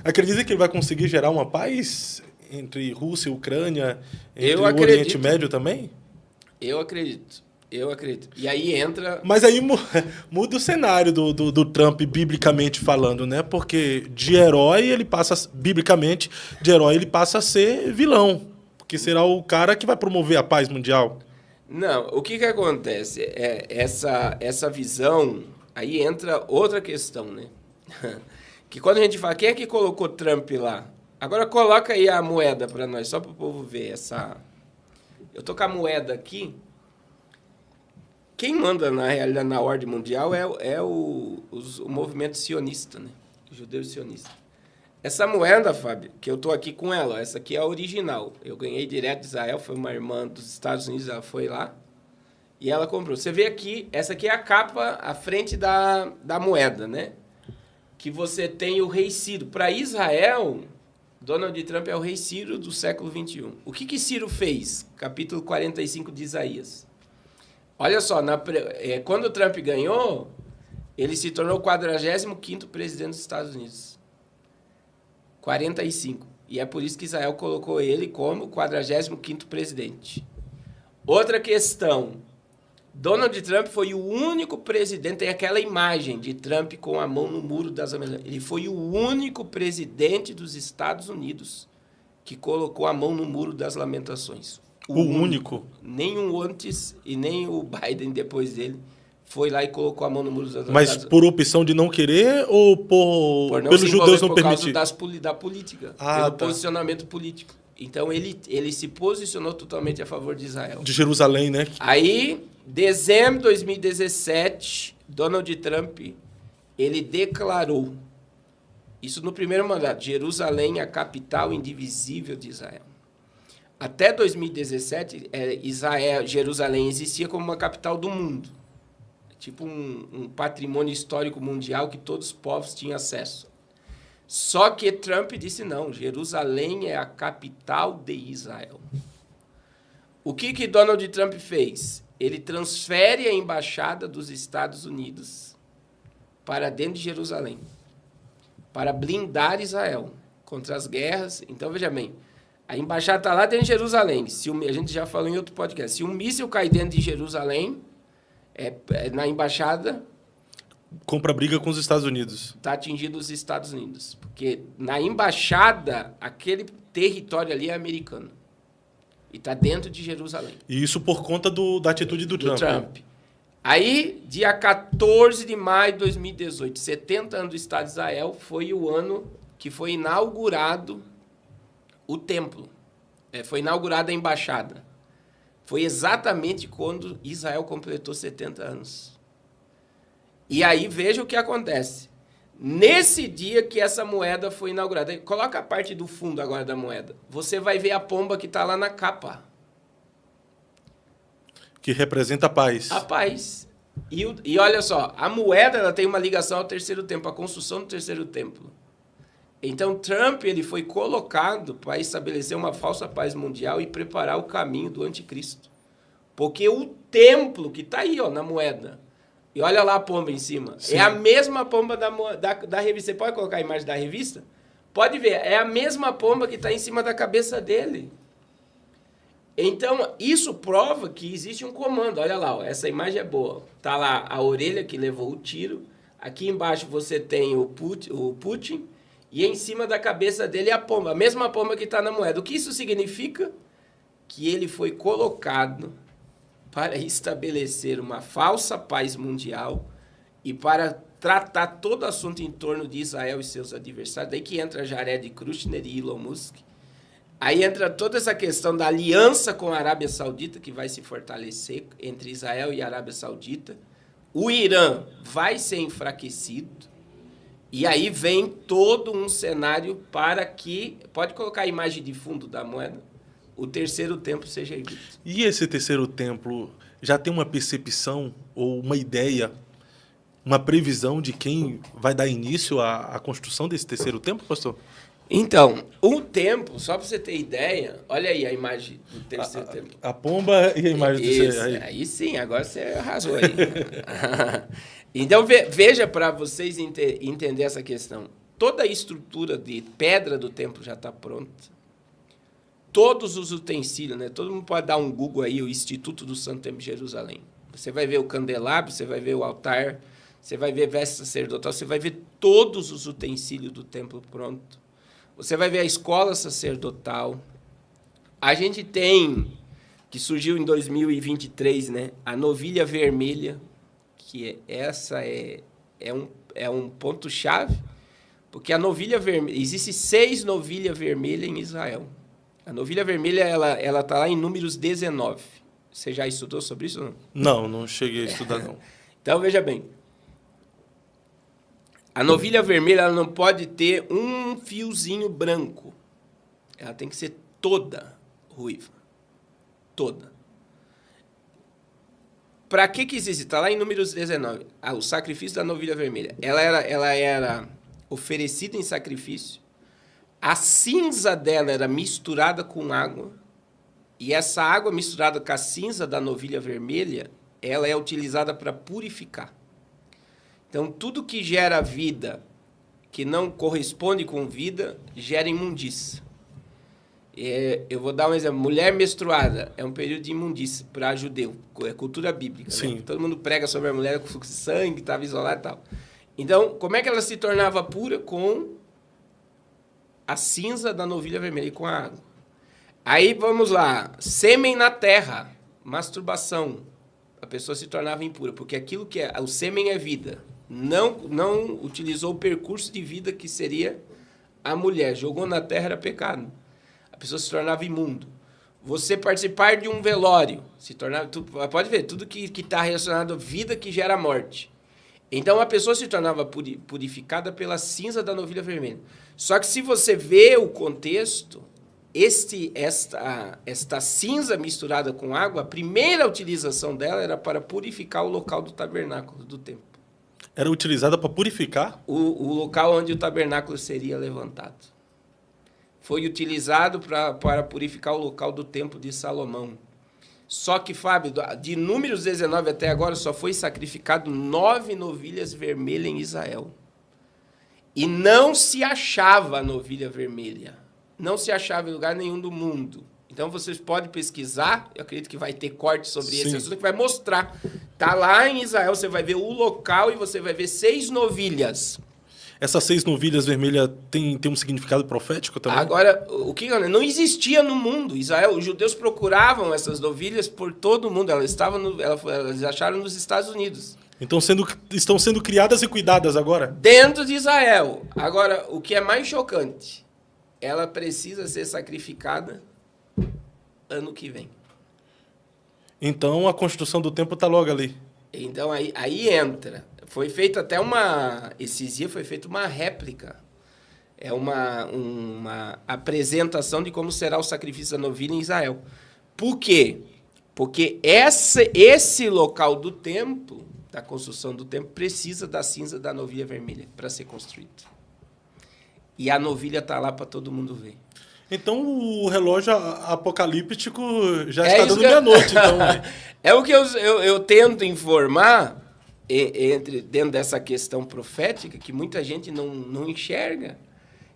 Acredita que ele vai conseguir gerar uma paz entre Rússia e Ucrânia, entre o acredito. Oriente Médio também? Eu acredito. E aí entra... Mas aí muda o cenário do Trump, biblicamente falando, né? Porque de herói ele passa, biblicamente, de herói ele passa a ser vilão. Porque será o cara que vai promover a paz mundial. Não, o que acontece? Essa visão, aí entra outra questão, né? Que quando a gente fala, quem é que colocou Trump lá? Agora coloca aí a moeda para nós, só para o povo ver essa... Eu tô com a moeda aqui. Quem manda, na realidade, na ordem mundial é o movimento sionista, né? O judeu sionista. Essa moeda, Fábio, que eu tô aqui com ela, essa aqui é a original. Eu ganhei direto de Israel, foi uma irmã dos Estados Unidos, ela foi lá e ela comprou. Você vê aqui, essa aqui é a capa, a frente da moeda, né? Que você tem o rei Ciro. Para Israel, Donald Trump é o rei Ciro do século XXI. O que Ciro fez? Capítulo 45 de Isaías. Olha só, quando o Trump ganhou, ele se tornou o 45º presidente dos Estados Unidos. 45. E é por isso que Israel colocou ele como 45º presidente. Outra questão. Donald Trump foi o único presidente, tem aquela imagem de Trump com a mão no muro das Lamentações. Ele foi o único presidente dos Estados Unidos que colocou a mão no muro das Lamentações. O único? Nenhum antes e nem o Biden depois dele foi lá e colocou a mão no muro das Lamentações. Mas por opção de não querer ou pelos judeus não permitir? Por causa da política, pelo posicionamento político. Então ele se posicionou totalmente a favor de Israel. De Jerusalém, né? Aí, dezembro de 2017, Donald Trump, ele declarou, isso no primeiro mandato, Jerusalém a capital indivisível de Israel. Até 2017, Jerusalém existia como uma capital do mundo. Tipo um patrimônio histórico mundial que todos os povos tinham acesso. Só que Trump disse não, Jerusalém é a capital de Israel. O que Donald Trump fez? Ele transfere a embaixada dos Estados Unidos para dentro de Jerusalém, para blindar Israel contra as guerras. Então, veja bem, a embaixada está lá dentro de Jerusalém. A gente já falou em outro podcast. Se um míssil cai dentro de Jerusalém, na embaixada... Compra briga com os Estados Unidos. Está atingindo os Estados Unidos. Porque na embaixada, aquele território ali é americano. E está dentro de Jerusalém. E isso por conta da atitude do Trump. Aí, dia 14 de maio de 2018, 70 anos do Estado de Israel, foi o ano que foi inaugurado o templo. Foi inaugurada a embaixada. Foi exatamente quando Israel completou 70 anos. E aí, veja o que acontece. Nesse dia que essa moeda foi inaugurada, coloca a parte do fundo agora da moeda, você vai ver a pomba que está lá na capa. Que representa a paz. A paz. E olha só, a moeda ela tem uma ligação ao terceiro templo, à construção do terceiro templo. Então, Trump ele foi colocado para estabelecer uma falsa paz mundial e preparar o caminho do anticristo. Porque o templo que está aí, ó, na moeda, e olha lá a pomba em cima, sim, é a mesma pomba da revista. Você pode colocar a imagem da revista? Pode ver, é a mesma pomba que está em cima da cabeça dele. Então, isso prova que existe um comando. Olha lá, ó, essa imagem é boa. Está lá a orelha que levou o tiro. Aqui embaixo você tem o Putin. E em cima da cabeça dele é a pomba. A mesma pomba que está na moeda. O que isso significa? Que ele foi colocado para estabelecer uma falsa paz mundial e para tratar todo assunto em torno de Israel e seus adversários. Daí que entra Jared Kushner e Elon Musk. Aí entra toda essa questão da aliança com a Arábia Saudita, que vai se fortalecer entre Israel e a Arábia Saudita. O Irã vai ser enfraquecido. E aí vem todo um cenário para que... Pode colocar a imagem de fundo da moeda. O terceiro templo seja erguido. E esse terceiro templo já tem uma percepção ou uma ideia, uma previsão de quem vai dar início à construção desse terceiro templo, pastor? Então, o templo, só para você ter ideia, olha aí a imagem do terceiro templo. A pomba e a imagem Isso, do aí. Aí sim, agora você arrasou aí. Então, veja para vocês entenderem essa questão. toda a estrutura de pedra do templo já está pronta. Todos os utensílios, né? Todo mundo pode dar um Google aí, o Instituto do Santo Templo de Jerusalém. Você vai ver o candelabro, você vai ver o altar, você vai ver veste sacerdotal, você vai ver todos os utensílios do templo pronto. Você vai ver a escola sacerdotal. A gente tem, que surgiu em 2023, né? A novilha vermelha, que é um ponto-chave, porque a novilha vermelha, existe 6 novilhas vermelhas em Israel. A novilha vermelha, ela está lá em Números 19. Você já estudou sobre isso ou não? Não, não cheguei a estudar, não. Então, veja bem. A novilha vermelha ela não pode ter um fiozinho branco. Ela tem que ser toda ruiva. Toda. Para que existe? Está lá em Números 19. O sacrifício da novilha vermelha. Ela era oferecida em sacrifício. A cinza dela era misturada com água. E essa água misturada com a cinza da novilha vermelha, ela é utilizada para purificar. Então, tudo que gera vida, que não corresponde com vida, gera imundícia. Eu vou dar um exemplo. Mulher menstruada é um período de imundícia para judeu. É cultura bíblica. Sim. Né? Todo mundo prega sobre a mulher com fluxo de sangue, estava isolada e tal. Então, como é que ela se tornava pura? Com a cinza da novilha vermelha e com a água. Aí, vamos lá. Sêmen na terra. Masturbação. A pessoa se tornava impura, porque aquilo que o sêmen é vida. Não utilizou o percurso de vida que seria a mulher. Jogou na terra, era pecado. A pessoa se tornava imundo. Você participar de um velório, se tornava... Pode ver, tudo que está relacionado à vida que gera morte. Então, a pessoa se tornava purificada pela cinza da novilha vermelha. Só que se você vê o contexto, esta cinza misturada com água, a primeira utilização dela era para purificar o local do tabernáculo, do templo. Era utilizada para purificar? O local onde o tabernáculo seria levantado. Foi utilizado para purificar o local do templo de Salomão. Só que, Fábio, de Números 19 até agora, só foi sacrificado 9 novilhas vermelhas em Israel. E não se achava a novilha vermelha. Não se achava em lugar nenhum do mundo. Então, vocês podem pesquisar, eu acredito que vai ter corte sobre esse assunto, que vai mostrar. Está lá em Israel, você vai ver o local e você vai ver 6 novilhas. Essas 6 novilhas vermelhas tem um significado profético também? Agora, o que não existia no mundo. Israel, os judeus procuravam essas novilhas por todo o mundo. Elas acharam nos Estados Unidos. Então estão sendo criadas e cuidadas agora? Dentro de Israel. Agora, o que é mais chocante, ela precisa ser sacrificada ano que vem. Então a construção do templo está logo ali. Então aí entra. Foi feita até esses dias foi feita uma réplica. É uma apresentação de como será o sacrifício da novilha em Israel. Por quê? Porque esse local do templo, da construção do templo, precisa da cinza da novilha vermelha para ser construído. E a novilha está lá para todo mundo ver. Então o relógio apocalíptico já está dando meia-noite. Então. É o que eu tento informar dentro dessa questão profética, que muita gente não enxerga.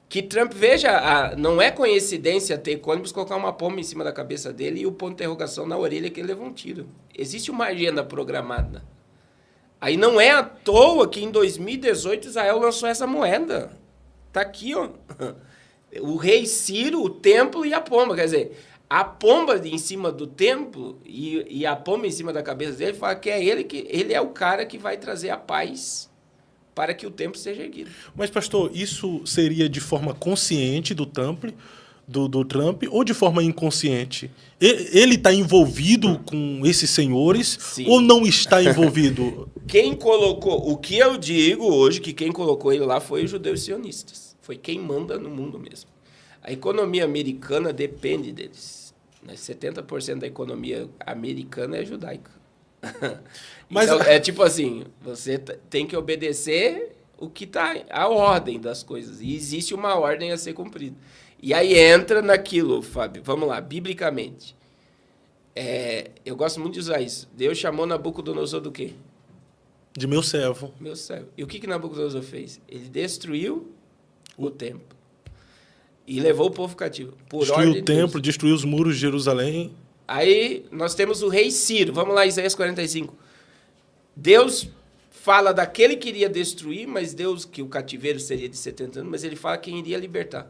Que Trump, veja, não é coincidência ter ônibus colocar uma pomba em cima da cabeça dele e o ponto de interrogação na orelha que ele levou um tiro. Existe uma agenda programada. Aí não é à toa que em 2018 Israel lançou essa moeda. Está aqui, ó. O rei Ciro, o templo e a pomba. Quer dizer, a pomba em cima do templo e a pomba em cima da cabeça dele fala que ele é o cara que vai trazer a paz para que o templo seja erguido. Mas, pastor, isso seria de forma consciente do Trump ou de forma inconsciente? Ele está envolvido com esses senhores? Sim. Ou não está envolvido? Quem colocou... O que eu digo hoje, que quem colocou ele lá foi os judeus sionistas. Foi quem manda no mundo mesmo. A economia americana depende deles. 70% da economia americana é judaica. Mas então, é tipo assim, você tem que obedecer o que está a ordem das coisas. E existe uma ordem a ser cumprida. E aí entra naquilo, Fábio. Vamos lá, biblicamente. Eu gosto muito de usar isso. Deus chamou Nabucodonosor do quê? De meu servo. Meu servo. E o que Nabucodonosor fez? Ele destruiu o templo. E levou o povo cativo. Destruiu o templo, destruiu os muros de Jerusalém. Aí nós temos o rei Ciro. Vamos lá, Isaías 45. Deus fala daquele que iria destruir, mas Deus, que o cativeiro seria de 70 anos, mas ele fala quem iria libertar.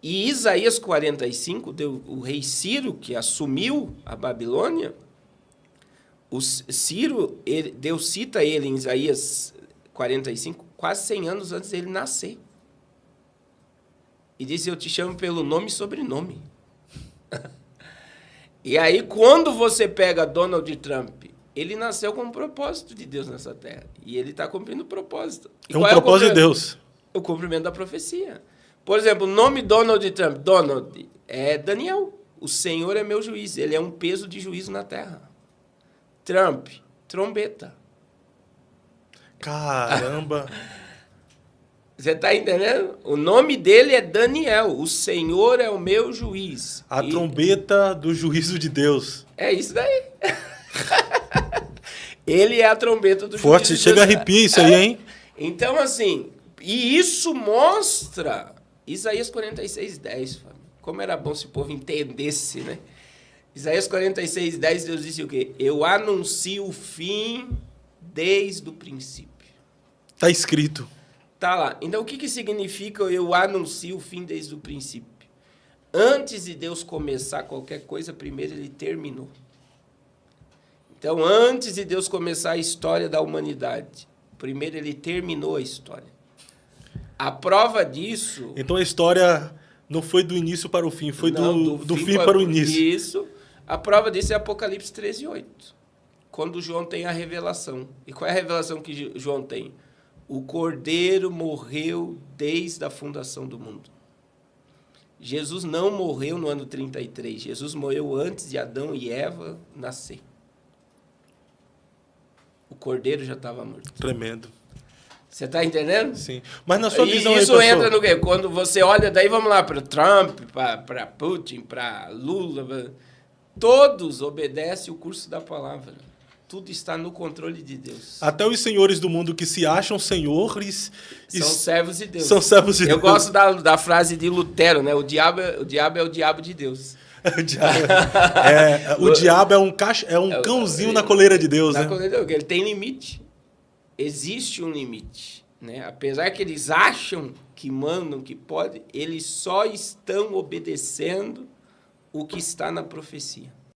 E Isaías 45, o rei Ciro, que assumiu a Babilônia, o Ciro, Deus cita ele em Isaías 45, quase 100 anos antes dele nascer. E diz, eu te chamo pelo nome e sobrenome. E aí, quando você pega Donald Trump, ele nasceu com um propósito de Deus nessa terra. E ele está cumprindo o propósito. É um propósito de Deus. O cumprimento da profecia. Por exemplo, o nome Donald Trump, Donald, é Daniel. O Senhor é meu juiz. Ele é um peso de juízo na terra. Trump, trombeta. Caramba! Você está entendendo? O nome dele é Daniel. O Senhor é o meu juiz. A trombeta do juízo de Deus. É isso daí. Ele é a trombeta do Forte, juízo de chega a Deus. arrepia isso aí, hein? Então, assim, e isso mostra Isaías 46:10, como era bom se o povo entendesse, né? Isaías 46:10, Deus disse o quê? Eu anuncio o fim desde o princípio. Está escrito. Tá lá. Então, o que significa eu anuncio o fim desde o princípio? Antes de Deus começar qualquer coisa, primeiro ele terminou. Então, antes de Deus começar a história da humanidade, primeiro ele terminou a história. A prova disso... Então, a história não foi do início para o fim, foi do fim para o início. Isso. A prova disso é Apocalipse 13:8, quando João tem a revelação. E qual é a revelação que João tem? O Cordeiro morreu desde a fundação do mundo. Jesus não morreu no ano 33. Jesus morreu antes de Adão e Eva nascer. O Cordeiro já estava morto. Tremendo. Você está entendendo? Sim. Mas na sua visão... Isso entra no quê? Quando você olha, daí vamos lá para Trump, para Putin, para Lula. Todos obedecem o curso da palavra. Tudo está no controle de Deus. Até os senhores do mundo que se acham senhores... São servos de Deus. São servos de Deus. Eu gosto da frase de Lutero, né? O diabo é o diabo de Deus. O diabo é um cãozinho na coleira de Deus, né? Coleira de Deus, ele tem limite. Existe um limite, né? Apesar que eles acham que mandam, que podem, eles só estão obedecendo o que está na profecia.